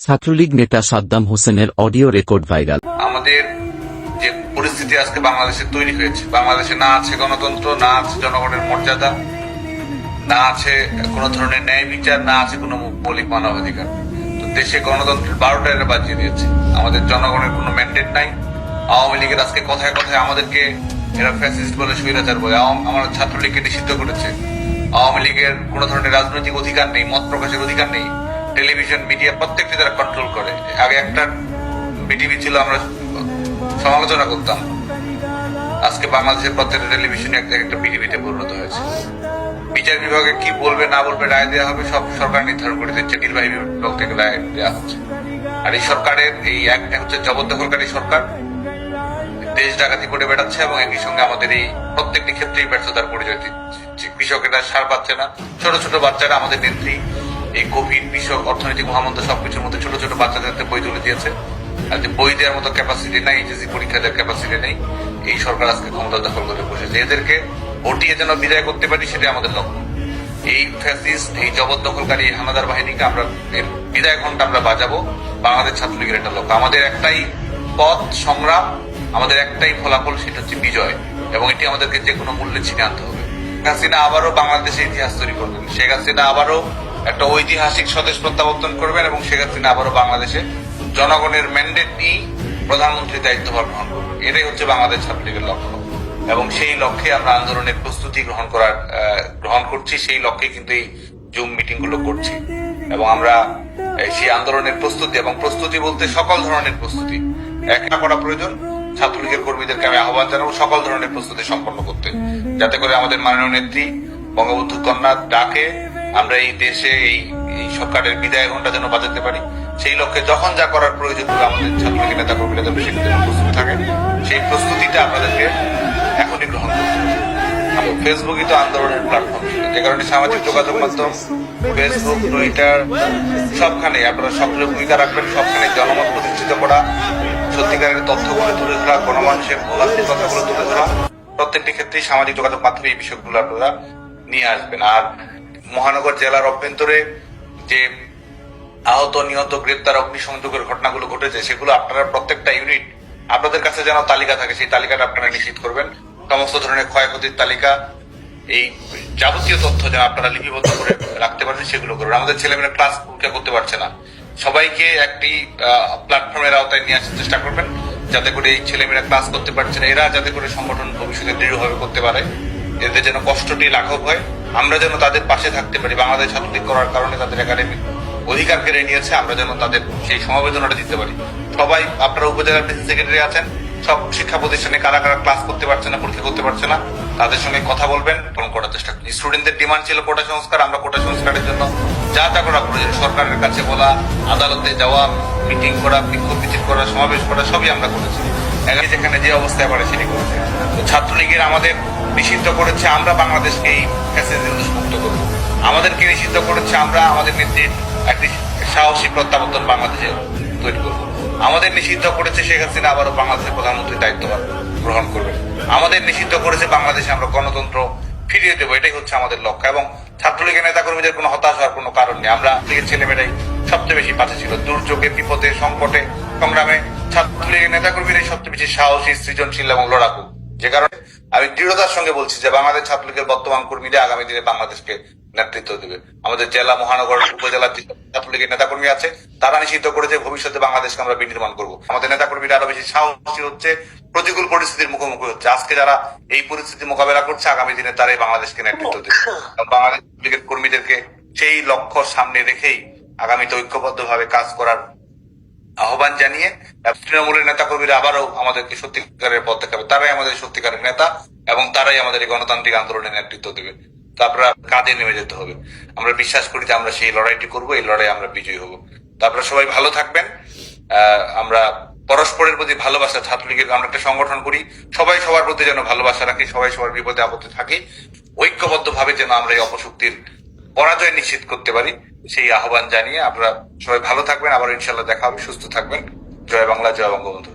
ছাত্রলীগ নেতা সাদ্দাম হোসেনের audio record viral. আমাদের যে পরিস্থিতি আজকে বাংলাদেশে তৈরি হয়েছে, বাংলাদেশে না আছে গণতন্ত্র, না আছে জনগণের মর্যাদা, না আছে কোনো ধরনের ন্যায় বিচার, না আছে কোনো মৌলিক মানবাধিকার। তো দেশে গণতন্ত্রের 12টা এরা বাজিয়ে দিয়েছে। আমাদের জনগণের কোনো ম্যান্ডেট নাই। আওয়ামী লীগের আজকে কথায় কথায় আমাদেরকে এরা ফ্যাসিস্ট বলে, স্বৈরাচার বলে। আমার ছাত্রলীগকে নিষিদ্ধ করেছে। আওয়ামী লীগের কোনো ধরনের রাজনৈতিক অধিকার নেই, মত প্রকাশের অধিকার নেই। টেলিভিশন মিডিয়া প্রত্যেকটি তারা কন্ট্রোল করে। আগে একটা বিটিভি ছিল, আমরা সমালোচনা করতাম। আজকে বাংলাদেশের প্রত্যেকটা টেলিভিশনে একটা বিটিভিতে পরিণত হয়েছে। বিচার বিভাগে কি বলবে না বলবে, রায় দেওয়া হবে সব সরকার নির্ধারণ করে দিচ্ছে। নির্বাহী বিভাগ থেকে রায় দেওয়া হচ্ছে। আর এই সরকারের এই একটা হচ্ছে জবরদখলকারী সরকার, দেশ ডাকাতি করে বেড়াচ্ছে এবং একই সঙ্গে আমাদের এই প্রত্যেকটি ক্ষেত্রেই ব্যর্থতার পরিচয় দিচ্ছে। কৃষকেরা সার পাচ্ছে না, ছোট ছোট বাচ্চারা আমাদের নেত্রী এই কোভিড, কৃষক, অর্থনৈতিক মহামন্দ সবকিছুর মধ্যে ছোট ছোট বাচ্চাদের বই তুলে দিয়েছে। আর যে বই দেওয়ার মতো ক্যাপাসিটি নাই, এইচএসসি পরীক্ষা দেওয়ার ক্যাপাসিটি নেই। এই সরকার আজকে ক্ষমতা দখল করে বসেছে। এদেরকে হটিয়ে যেন বিদায় করতে পারি, সেটাই আমাদের লক্ষ্য। এই ফ্যাসিস্ট, এই জবরদখলকারী হানাদার বাহিনীকে আমরা এর বিদায় ঘন্টা আমরা বাজাবো। বাংলাদেশ ছাত্রলীগের একটা লক্ষ্য, আমাদের একটাই পথ সংগ্রাম, আমাদের একটাই ফলাফল, সেটা হচ্ছে বিজয়। এবং এটি আমাদেরকে যে কোনো মূল্যে ছিনে আনতে হবে। শেখ হাসিনা আবারও বাংলাদেশের ইতিহাস তৈরি করবেন। শেখ হাসিনা আবারও একটা ঐতিহাসিক স্বদেশ প্রত্যাবর্তন করবেন এবং শেখ হাসিনা আবারও বাংলাদেশে জনগণের ম্যান্ডেট নিয়ে প্রধানমন্ত্রীর দায়িত্বভার গ্রহণ করবেন। এটাই হচ্ছে বাংলাদেশ ছাত্রলীগের লক্ষ্য এবং সেই লক্ষ্যে আমরা আন্দোলনের প্রস্তুতি গ্রহণ করছি। সেই লক্ষ্যে কিন্তু এই জুম মিটিং গুলো করছি এবং আমরা সেই আন্দোলনের প্রস্তুতি, এবং প্রস্তুতি বলতে সকল ধরনের প্রস্তুতি একটা করা প্রয়োজন। ছাত্রলীগের কর্মীদেরকে আমি আহ্বান জানাবো সকল ধরনের প্রস্তুতি সম্পন্ন করতে, যাতে করে আমাদের মাননীয় নেত্রী বঙ্গবন্ধু কন্যা ডাকে আমরা এই দেশে এই সরকারের বিদায় ঘন্টা যেন বাজাতে পারি। সেই লক্ষ্যে যখন যা করার প্রয়োজন হবে আমাদের ছাত্রলীগের নেতা কর্মীরা যেন সেক্ষেত্রে প্রস্তুত থাকে, সেই প্রস্তুতিটা আপনাদেরকে এখনই গ্রহণ করতে হবে। ফেসবুকই তো আন্দোলনের প্ল্যাটফর্ম ছিল, যে কারণে সামাজিক যোগাযোগ মাধ্যম ফেসবুক, টুইটার সবখানে আপনারা সক্রিয় ভূমিকা রাখবেন। সবখানে জনমত প্রতিষ্ঠিত করা, সত্যিকারের তথ্যগুলো তুলে ধরা, গণমানুষের ভোগান্তির কথাগুলো তুলে ধরা, প্রত্যেকটি ক্ষেত্রেই সামাজিক যোগাযোগ মাধ্যমে এই বিষয়গুলো আপনারা নিয়ে আসবেন। আর মহানগর জেলার অভ্যন্তরে যে আহত, নিহত, গ্রেপ্তার, অগ্নিসংযোগের ঘটনাগুলো ঘটেছে, সেগুলো আপনারা প্রত্যেকটা ইউনিট আপনাদের কাছে যেন তালিকা থাকে, সেই তালিকাটা আপনারা নিশ্চিত করবেন। সমস্ত ধরনের ক্ষয়ক্ষতির তালিকা, এই যাবতীয় তথ্য যেন আপনারা লিপিবদ্ধ করে রাখতে পারেন, সেগুলো করবেন। আমাদের ছেলেমেয়েরা ক্লাস পরীক্ষা করতে পারছে না, সবাইকে একটি প্ল্যাটফর্মের আওতায় নিয়ে আসার চেষ্টা করবেন, যাতে করে এই ছেলেমেয়েরা ক্লাস করতে পারছে না, এরা যাতে করে সংগঠন ভবিষ্যতে দৃঢ়ভাবে করতে পারে, এদের যেন কষ্টটি লাঘব হয়, আমরা যেন তাদের পাশে থাকতে পারি। বাংলাদেশ ছাত্রলীগ করার কারণে তাদের একাডেমিক অধিকার কেড়ে নিয়েছে, আমরা যেন তাদের সেই সমবেদনাটা দিতে পারি। সবাই আপনারা উপজেলার প্রেসিডেন্ট সেক্রেটারি আছেন, সব শিক্ষা প্রতিষ্ঠানে কারা কারা ক্লাস করতে পারছে না, পরীক্ষা করতে পারছে না, তাদের সঙ্গে কথা বলবেন, পূরণ করার চেষ্টা করবেন। স্টুডেন্টদের ডিমান্ড ছিল কোটা সংস্কার, আমরা কোটা সংস্কারের জন্য যা যা করা প্রয়োজন, সরকারের কাছে বলা, আদালতে যাওয়া, মিটিং করা, বিক্ষোভ মিছিল করা, সমাবেশ করা, সবই আমরা করেছি। যেখানে যে অবস্থায় পারে সেটি করেছে। তো ছাত্রলীগের আমাদের নিষিদ্ধ করেছে আমরা বাংলাদেশকে এই ফ্যাসিলিটি মুক্ত করবো। আমাদেরকে নিষিদ্ধ করেছে আমরা আমাদের নেত্রীর একটি সাহসী প্রত্যাবর্তন বাংলাদেশে তৈরি করবো। আমাদের নিষিদ্ধ করেছে শেখ হাসিনা আবারও বাংলাদেশের প্রধানমন্ত্রীর দায়িত্ব গ্রহণ করবেন। আমাদের নিষিদ্ধ করেছে বাংলাদেশে আমরা গণতন্ত্র ফিরিয়ে দেবো। এটাই হচ্ছে আমাদের লক্ষ্য এবং ছাত্রলীগের নেতাকর্মীদের কোনো হতাশ হওয়ার কোনো কারণ নেই। আমরা লীগের ছেলেমেয়েরাই সবচেয়ে বেশি পাশে ছিল। দুর্যোগে, বিপদে, সংকটে, সংগ্রামে ছাত্রলীগের নেতাকর্মীরাই সবচেয়ে বেশি সাহসী, সৃজনশীল এবং লড়াকু। যে কারণে আমি দৃঢ়তার সঙ্গে বলছি যে বাংলাদেশ ছাত্রলীগের বর্তমান কর্মীরা আগামী দিনে বাংলাদেশকে নেতৃত্ব দেবে। আমাদের জেলা, মহানগর, উপজেলার যে ছাত্রলীগের নেতাকর্মী আছে তারা নিশ্চিত করেছে ভবিষ্যতে বাংলাদেশকে আমরা বিনির্মাণ করবো। আমাদের নেতাকর্মীরা আরো বেশি সাহসী হচ্ছে, প্রতিকূল পরিস্থিতির মুখোমুখি হচ্ছে। আজকে যারা এই পরিস্থিতি মোকাবেলা করছে, আগামী দিনে তারাই বাংলাদেশকে নেতৃত্ব দেবে। বাংলাদেশ লীগের কর্মীদেরকে সেই লক্ষ্য সামনে রেখেই আগামীতে ঐক্যবদ্ধভাবে কাজ করার আহ্বান জানিয়ে তৃণমূলের নেতা কর্মীরা আবারও আমাদেরকে সত্যিকারের পথ দেখাবে। তারাই আমাদের সত্যিকারের নেতা এবং তারাই আমাদের এই গণতান্ত্রিক আন্দোলনের নেতৃত্ব দেবে। তো আপনারা কাজে নেমে যেতে হবে। আমরা বিশ্বাস করি যে আমরা সেই লড়াইটি করবো, এই লড়াই আমরা বিজয়ী হব। তো আপনারা সবাই ভালো থাকবেন। আমরা পরস্পরের প্রতি ভালোবাসা, ছাত্রলীগের আমরা একটা সংগঠন করি, সবাই সবার প্রতি যেন ভালোবাসা রাখি, সবাই সবার বিপদে আপদে থাকি, ঐক্যবদ্ধ ভাবে যেন আমরা এই অপশক্তির পরাজয় নিশ্চিত করতে পারি, সেই আহ্বান জানিয়ে আপনারা সবাই ভালো থাকবেন। আবার ইনশাল্লাহ দেখা হবে। সুস্থ থাকবেন। জয় বাংলা, জয় বঙ্গবন্ধু।